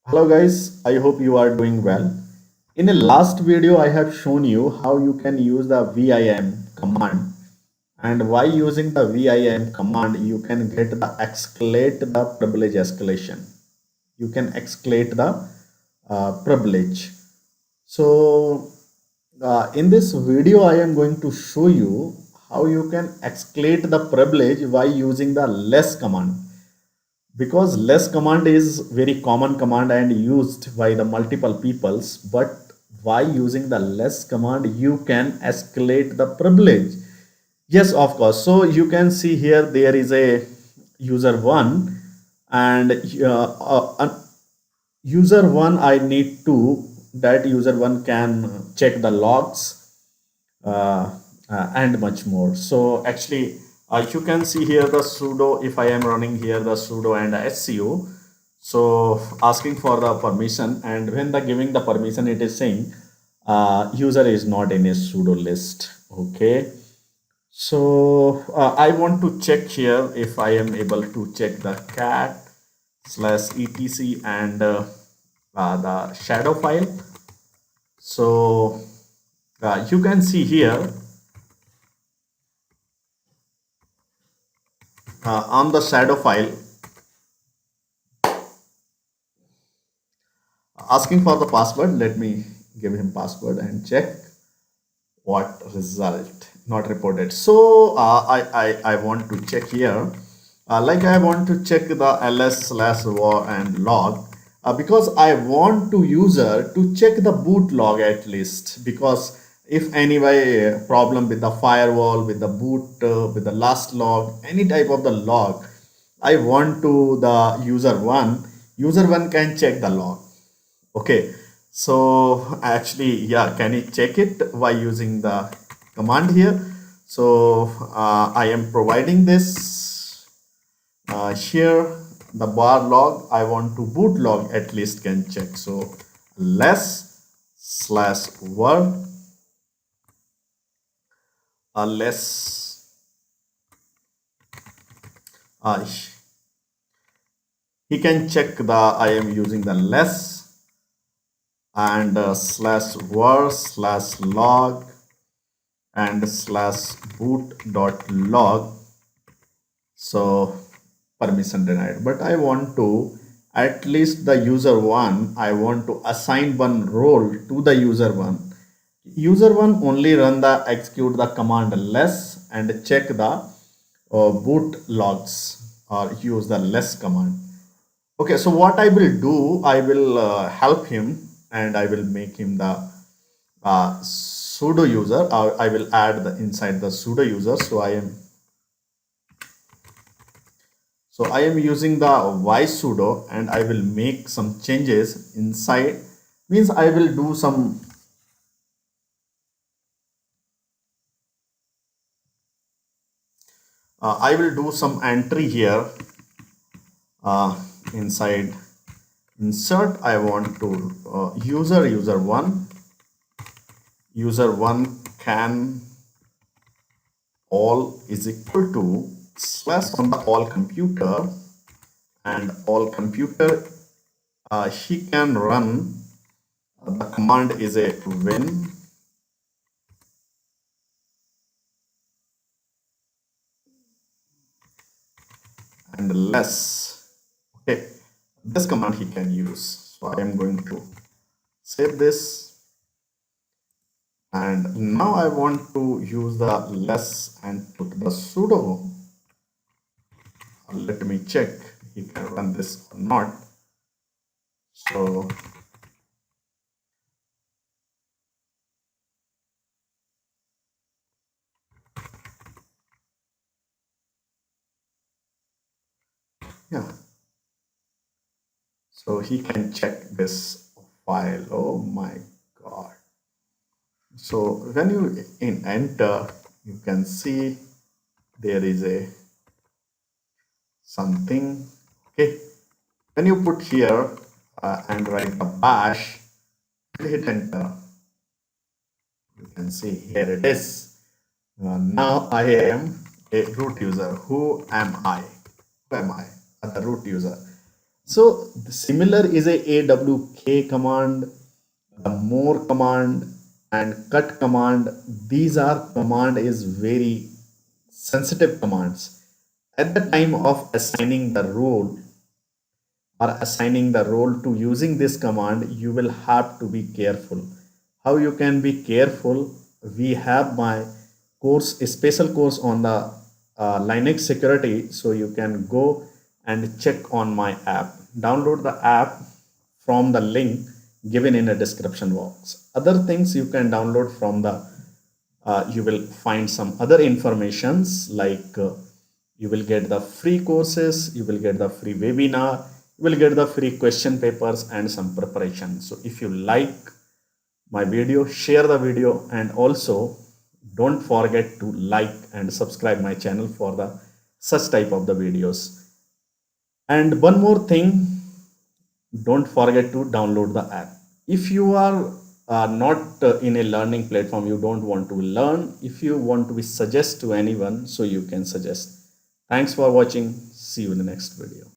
Hello guys, I hope you are doing well. In the last video, I have shown you how you can use the VIM command, and by using the VIM command, you can get the escalate the privilege escalation. You can escalate the privilege. So in this video, I am going to show you how you can escalate the privilege by using the less command, because less command is very common command and used by the multiple peoples, but by using the less command you can escalate the privilege. Yes, of course. So you can see here there is a user one, and user one I need to, that user one can check the logs, and much more. So actually, you can see here the sudo. If I am running here the sudo and SCO, so asking for the permission, and when the giving the permission, it is saying user is not in a sudo list. Okay. So I want to check here if I am able to check the cat slash etc and the shadow file. So you can see here on the shadow file asking for the password. Let me give him password and check what result not reported. So I want to check here, like I want to check the ls slash war and log, because I want to user to check the boot log at least, because if any way problem with the firewall, with the boot, with the last log, any type of the log, I want to the user one can check the log. Okay, so actually, yeah, can you check it by using the command here? So I am providing this here, the bar log. I want to boot log at least can check. So less slash word less uh, he can check the I am using the less and slash var slash log and slash boot dot log. So permission denied, but I want to at least the user one, I want to assign one role to the user one only run the execute the command less and check the boot logs or use the less command. Okay, so what I will do, I will help him and I will make him the pseudo user, or I will add the inside the pseudo user. So I am using the y pseudo and I will make some changes inside, means I will do some I will do some entry here inside insert. I want to user one can all is equal to slash on the all computer, and all computer he can run the command is a win and less. Okay, this command he can use. So I am going to save this, and now I want to use the less and put the sudo. Let me check he can run this or not. So yeah, so he can check this file. Oh my god. So when you in enter, you can see there is a something. Okay, when you put here and write the bash and hit enter, you can see here it is. Now I am a root user. Who am I? Who am I? The root user. So the similar is a awk command, the more command, and cut command. These are command is very sensitive commands. At the time of assigning the role or assigning the role to using this command, you will have to be careful. How you can be careful? We have my course, a special course on the Linux security, so you can go and check on my app. Download the app from the link given in the description box. Other things you can download from the you will find some other informations like you will get the free courses, you will get the free webinar, you will get the free question papers and some preparation. So if you like my video, share the video, and also don't forget to like and subscribe my channel for the such type of the videos. And one more thing, don't forget to download the app. If you are not in a learning platform, you don't want to learn, if you want to be suggest to anyone, so you can suggest. Thanks for watching. See you in the next video.